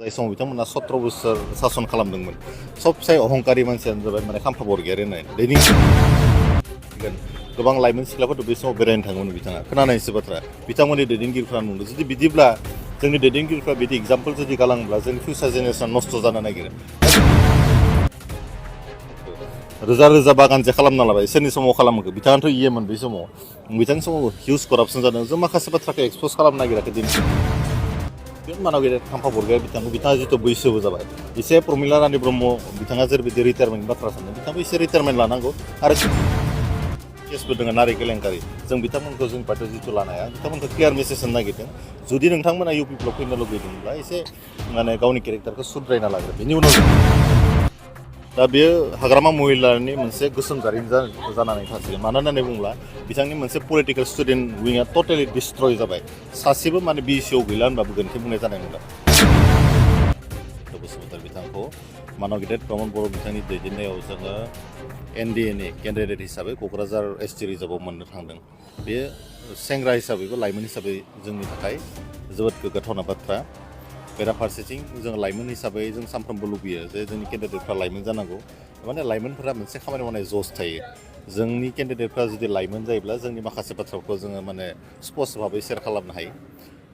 जाय समाव बिथांमोना 17 बोसोर सासन खालामदोंमोन सबसे अहंकारि मानसियानो जाबाय माने खाम्फा बरगयारि होननाय दैदेनगिरि गोबां लाइमोन सिख्लाफोरथ' बे समाव बेरायनो थाङोमोन बिथाङा खोनानायसो बाथ्रा बिथांमोननि दैदेनगिरिफ्रा बुंदों जुदि बिदिब्ला जोंनि दैदेनगिरिफ्रा बिदि एग्जाम्पल जुदि गालाङोब्ला जोंनि फिउचार जेनेरेसन नस्थ' जानो नागिरो रोजा रोजा बागान जे खालामना लाबाय सोरनि समाव खालामखो बिथाङाथ' इएमोन बै समाव बिथांनि समाव हिउज करापसन जादों जों माखासे बाथ्राखौ एक्सप'ज खालामनो नागिराखै दिनै मानाव गेदेर खाम्फा बरगयारि बिथाङा जिथु बैसोबो जाबाय एसे प्रमिला रानी ब्रह्म बिथाङा जेरैबायदि रिटायारमेन्टनि बाथ्रा सानदों बिथाङाबो एसे रिटायारमेन्ट लानांगौ आरो केसबो दङ नारि केलेंकारि जों बिथांमोनखौ जों पार्टियाव जिथु लानो हाया बिथांमोनखौ क्लियार मेसेज होनो नागिरदों जुदि नोंथांमोना इउपिपिएलाव फैनो लुगैदोंब्ला एसे माने गावनि केरेक्टारखौ सुद्रायना लाग्रो बेनि उनाव दा बेयो हाग्रामा महिलानि मोनसे गोसोम जारिमिन जानानै थासिगोन मानो होननानै बुङोब्ला बिथांनि मोनसे पलिटिकेल स्टुडेन्ट विंआ टटेलि डिस्ट्रय जाबाय सासेबो माने बिसिआव गैला होनबाबो गोरोन्थि बुंनाय जानाय नंला बसुमतारी बिथांखौ मानव गेदेर प्रमद बर' बिथांनि दैदेननायाव जोङो एनडिएनि केन्डिडेट हिसाबै क'क्राझार एसटि रिजार्भआव मोननो थांदों बे सेंग्रा हिसाबैबो लाइमोन हिसाबै जोंनि थाखाय जोबोद गोग्गाथावना बाथ्रा बेराफारसेथिं जों लाइमोन हिसाबै जों सानफ्रोमबो लुबैयो जे जोंनि केन्डिडेटफ्रा लाइमोन जानांगौ माने लाइमोनफोरा मोनसे खामानि मावनाय जस थायो जोंनि केन्डिडेटफ्रा जुदि लाइमोन जायोब्ला जोंनि माखासे बाथ्राफोरखौ जोङो माने स्पष्ट भाबै शेयार खालामनो हायो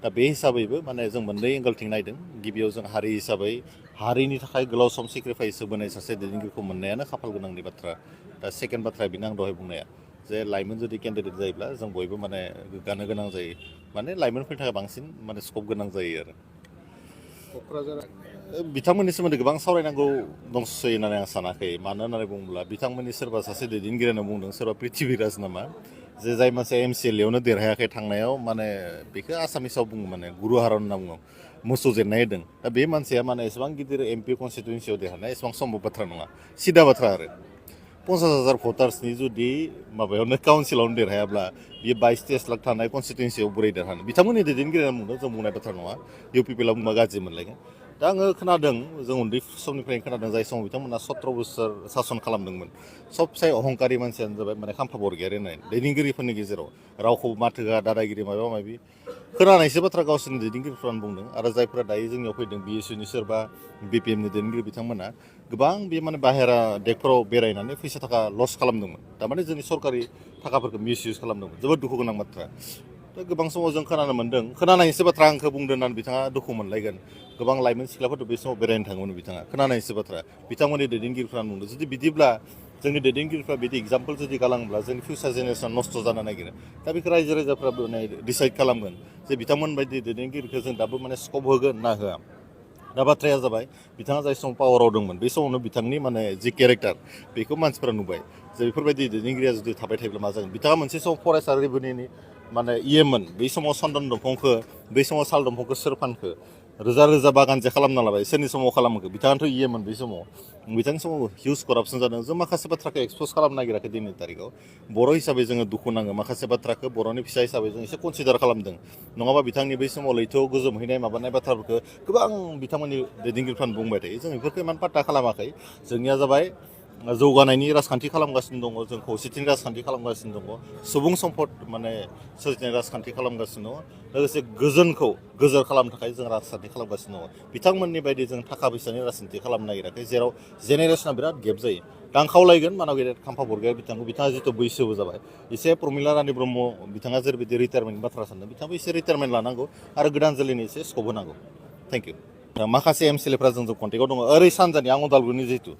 दा बे हिसाबैबो माने जों मोननै एंगलथिं नायदों गिबियाव जों हारि हिसाबै हारिनि थाखाय गोलाव सम सेक्रिफाइस होबोनाय सासे दैदेनगिरिखौ मोननायानो खाफाल गोनांनि बाथ्रा दा सेकेन्ड बाथ्राया बेनो आं दहाय बुंनाया जे लाइमोन जुदि केन्डिडेट जायोब्ला जों बयबो माने गोग्गानो गोनां जायो माने लाइमोनफोरनि थाखाय बांसिन माने स्कप गोनां जायो आरो क'क्राझार बिथांमोननि सोमोन्दै गोबां सावरायनांगौ दंसै होननानै आं सानाखै मानो होननानै बुङोब्ला बिथांमोननि सोरबा सासे दैदेनगिरियानो बुंदों सोरबा पृथ्वीराज नामा जे जाय मानसिया एमसिएलएआवनो देरहायाखै थांनायाव माने बेखौ आसामिसाव बुङो माने गुरु हारन होनना बुङो मोसौ जेननाय होदों दा बे मानसिया माने एसेबां गिदिर एमपि कनस्टिटुवेन्सियाव देरहानाया एसेबां सम्भब बाथ्रा नङा सिदा बाथ्रा आरो 50,000 भटार्सनि जुदि माबायावनो काउन्सिलावनो देरहायाब्ला बियो 22-23 लाख थानाय कनस्टिटुवेन्सियाव बोरै देरहानो बिथांमोननि दैदेनगिरिया बुंदों जों बुंनाय बाथ्रा नङा इउपिपिएलआव बुंबा गाज्रि मोनलायगोन दा आङो खोनादों जों उन्दै समनिफ्रायनो खोनादों जाय समाव बिथांमोना 17 बोसोर सासन खालामदोंमोन सबसे अहंकारि मानसियानो जाबाय माने खाम्फा बरगयारि होननाय दैदेनगिरिफोरनि गेजेराव रावखौ माथो होआ दादागिरि माबा माबि खोनानायसो बाथ्रा गावसोरनि दैदेनगिरिफ्रानो बुंदों आरो जायफोरा दायो जोंनियाव फैदों बिएसइउनि सोरबा बिपिएमनि दैदेनगिरि बिथांमोना गोबां बे माने बाहेरा देशफोराव बेरायनानै फैसा थाखा लस खालामदोंमोन थारमाने जोंनि सरकारि थाखाफोरखौ मिसइउज खालामदोंमोन जोबोद दुखु गोनां बाथ्रा दा गोबां समाव जों खोनानो मोन्दों खोनानायसो बाथ्रा आंखौ बुंदों होननानै बिथाङा दुखु मोनलायगोन गोबां लाइमोन सिख्लाफोरथ' बे समाव बेरायनो थाङोमोन बिथाङा खोनानायसो बाथ्रा बिथांमोननि दैदेनगिरिफ्रा बुंदों जुदि बिदिब्ला जोंनि दैदेनगिरिफ्रा बिदि एग्जाम्पल जुदि गालाङोब्ला जोंनि फिउचार जेनेरेसन नस्थ' जानो नागिरो दा बेखौ रायजो राजाफ्रा डिसाइड खालामगोन जे बिथांमोन बायदि दैदेनगिरिखौ जों दाबो माने स्कप होगोन ना होआ दा बाथ्राया जाबाय बिथाङा जाय समाव पावाराव दंमोन बे समावनो बिथांनि माने जि केरेक्टार बेखौ मानसिफोरा नुबाय जे बेफोरबायदि दैदेनगिरिया जुदि थाबाय थायोब्ला मा जागोन बिथाङा मोनसे समाव फरायसा रेभिनिउनि माने इएमोन बै समाव चन्दन दंफांखौ बै समाव साल दंफांखौ सोर फानखो रोजा रोजा बागान जे खालामना लाबाय सोरनि समाव खालामखो बिथाङाथ' इएमोन बै समाव बिथांनि समाव हिउज करापसन जादों जों माखासे बाथ्राखौ एक्सप'ज खालामनो नागिराखै दिनैनि तारिखाव बर' हिसाबै जोङो दुखु नाङो माखासे बाथ्राखौ बर'नि फिसा हिसाबै जों एसे कनसिडार खालामदों नङाबा बिथांनि बै समाव लैथोआव गोजोमहैनाय माबानाय बाथ्राफोरखौ गोबां बिथांमोननि दैदेनगिरिफ्रानो बुंबाय थायो जों बेफोरखौ इमान पात्ता खालामाखै जोंनिया जाबाय जौगानायनि राजखान्थि खालामगासिनो दङ जों खौसेथिनि राजखान्थि खालामगासिनो दङ सुबुं सम्पद माने सोरजिनाय राजखान्थि खालामगासिनो दङ लोगोसे गोजोनखौ गोजोर खालामनो थाखाय जों राजखान्थि खालामगासिनो दङ बिथांमोननि बायदि जों थाखा फैसानि राजखान्थि खालामनो नागिराखै जेराव जेनेरेसना बिराद गेप जायो दा आं खावलायगोन मानव गेदेर खाम्फा बरगयारि बिथाङा जिथु बैसोबो जाबाय एसे प्रमिला रानी ब्रह्म बिथाङा जेरैबायदि रिटायारमेन्टनि बाथ्रा सानदों बिथाङाबो एसे रिटायारमेन्ट लानांगौ आरो गोदान जोलैनि एसे स्कप होनांगौ थेंक इउ माखासे एमसिएलएफ्रा जोंजों कन्टेक्टआव दङ ओरै सानजानि आं उदालगुरिनि जिहेतु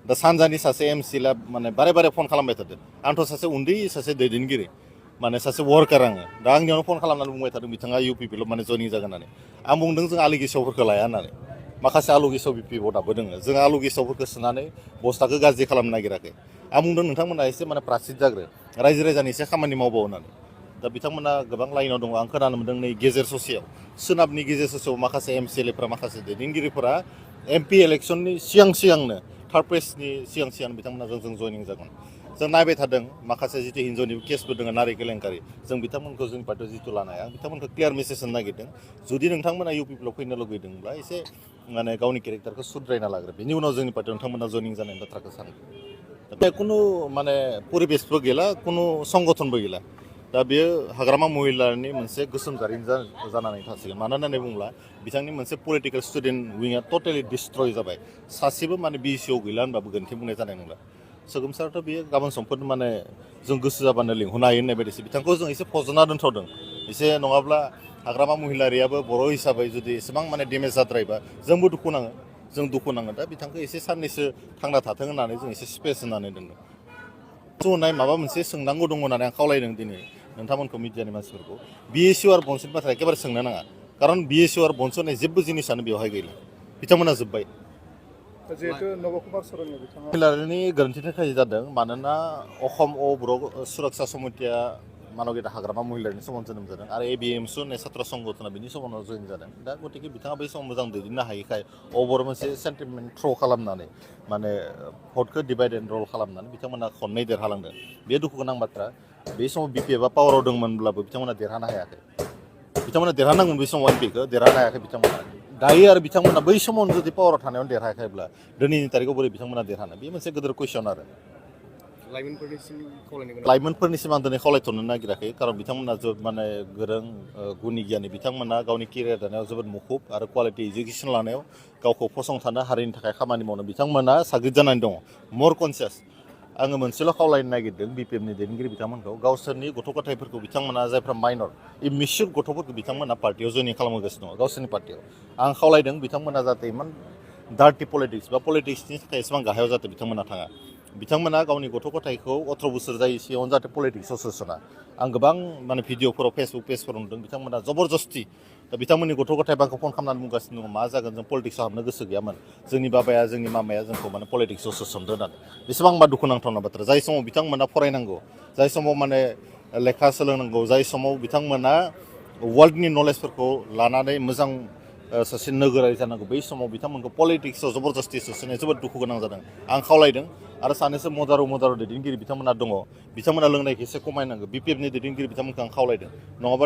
दा सानजानि सासे एमसिएलआ माने बारे बारे फन खालामबाय थादों आंथ' सासे उन्दै सासे दैदेनगिरि माने सासे वार्कार आङो दा आंनियावनो फन खालामनानै बुंबाय थादों बिथाङा इउपिपिएलआव माने जयनिं जागोन होननानै आं बुंदों जों आलु गेसावफोरखौ लाया होननानै माखासे आलु गेसाव बिपिएफआव दाबो दङ जों आलु गेसावफोरखौ सोनानै बस्थाखौ गाज्रि खालामनो नागिराखै आं बुंदों नोंथांमोना एसे माने प्रासिद जाग्रो रायजो राजानि एसे खामानि मावबाव होननानै दा बिथांमोना गोबां लाइनाव दङ आं खोनानो मोन्दों नै गेजेर ससेयाव सोनाबनि गेजेर ससेयाव माखासे एमसिएलएफ्रा माखासे दैदेनगिरिफोरा एमपि इलेक्सननि सिगांनो थार्ड प्लेसनि सिगां बिथांमोना जों जयनिं जागोन जों नायबाय थादों माखासे जितु हिन्जावनि केसबो दङ नारि केलेंकारि जों बिथांमोनखौ जोंनि पार्टियाव जितु लानो हाया बिथांमोनखौ क्लियार मेसेज होनो नागिरदों जुदि नोंथांमोना इउपिपिएलआव फैनो लुगैदोंब्ला एसे माने गावनि केरेक्टारखौ सुद्रायना लाग्रो बेनि उनाव जोंनि पार्टियाव नोंथांमोना जयनिं जानायनि बाथ्राखौ सानो दा खुनु माने परिबेसबो गैला खुनु संगठनबो गैला दा बेयो हाग्रामा महिलारनि मोनसे गोसोम जारिमिन जानानै थासिगोन मानो होननानै बुङोब्ला बिथांनि मोनसे पलिटिकेल स्टुडेन्ट विंआ टटेलि डिस्ट्रय जाबाय सासेबो माने बिसिआव गैला होनबाबो गोरोन्थि बुंनाय जानाय नंला सोगोमसारथ' बेयो गाबोन समफोर माने जों गोसो जाबानो लिंहरनो हायो होननाय बायदिसो बिथांखौ जों एसे फज'ना दोनथ'दों एसे नङाब्ला हाग्रामा महिलारियाबो बर' हिसाबै जुदि एसेबां माने डेमेज जाद्रायबा जोंबो दुखु नाङो दा बिथांखौ एसे साननैसो थांना थाथों होननानै जों एसे स्पेस होनानै दोनदों होनाय माबा मोनसे सोंनांगौ दङ होननानै आं खावलायदों दिनै नोंथांमोनखौ मिडियानि मानसिफोरखौ बिएसइउ आरो बनस'नि बाथ्रा एखेबारे सोंनो नाङा खारन बिएसइउ आरो बनस' होननाय जेबो जिनिसानो बेवहाय गैला बिथांमोना जोब्बाय जिहेतु नबकुमार सरननि बिथाङा महिलारिनि गोरोन्थिनि थाखाय जादों मानोना अखम बर' सुरक्षा समितिया मानबगिता हाग्रामा महिलारिनि समाव जोनोम जादों आरो एबिएमसु होननाय छात्र संगठना बिनि समाव जयन जादों दा गतिके बिथाङा बै समाव मोजां दैदेननो हायैखाय अबर मोनसे सेन्टिमेन्ट थ्र' खालामनानै माने भटखौ डिभाइड एन्ड रल खालामनानै बिथांमोना खननै देरहालांदों बे दुखु गोनां बाथ्रा बे समाव बिपिएफआ पावाराव दंमोनब्लाबो बिथांमोना देरहानो हायाखै बिथांमोना देरहानांगौमोन बै समाव एमपिखौ देरहानो हायाखै बिथांमोना दायो आरो बिथांमोना बै समावनो जुदि पावाराव थानायावनो देरहायाखैब्ला दिनैनि तारिखआव बोरै बिथांमोना देरहानो बे मोनसे गिदिर कुइसन आरो लाइमोनफोरनिसिम आं दिनै खावलायथ'नो नागिराखै खारन बिथांमोना माने गोरों गुनि गियानि बिथांमोना गावनि केरियार दानायाव जोबोद मुखुब आरो क्वालिटि इडुकेसन लानायाव गावखौ फसंथानो हारिनि थाखाय खामानि मावनो बिथांमोना साग्रिद जानानै दङ मर कनसियास आङो मोनसेल' खावलायनो नागिरदों बिपिएफनि दैदेनगिरि बिथांमोनखौ गावसोरनि गथ' गथायफोरखौ बिथांमोना जायफ्रा माइनर मिसुर गथ'फोरखौ बिथांमोना पार्टियाव जयनिं खालामगासिनो दङ गावसोरनि पार्टियाव आं खावलायदों बिथांमोना जाहाथे इमान डार्टि पलिटिक्स बा पलिटिक्सनि थाखाय एसेबां गाहायाव जाहाथे बिथांमोना थाङा बिथांमोना गावनि गथ' गथायखौ 18 बोसोर जायै सिगाङावनो जाहाथे पलिटिक्सआव सोसना आं गोबां माने भिडिअफोराव फेसबुक पेजफोराव नुदों बिथांमोना जबरदस्ति दा बिथांमोननि गथ' गथाय आंखौ फन खालामनानै बुंगासिनो दङ मा जागोन जों पलिटिक्सआव हाबनो गोसो गैयामोन जोंनि बाबाया जोंनि मामाया जोंखौ माने पलिटिक्सआव सोसनदो होननानै बेसेबांबा दुखुनांथावना बाथ्रा जाय समाव बिथांमोना फरायनांगौ जाय समाव माने लेखा सोलोंनांगौ जाय समाव बिथांमोना वर्ल्डनि नलेजफोरखौ लानानै मोजां सासे नोगोरारि जानांगौ बै समाव बिथांमोनखौ पलिटिक्सआव जबरदस्ति सोसोनाया जोबोद दुखु गोनां जादों आं खावलायदों आरो सानैसो मदारु दैदेनगिरि बिथांमोना दङ बिथांमोना लोंनायखौ एसे खमायनांगौ बिपिएफनि दैदेनगिरि बिथांमोनखौ आं खावलायदों नङाबा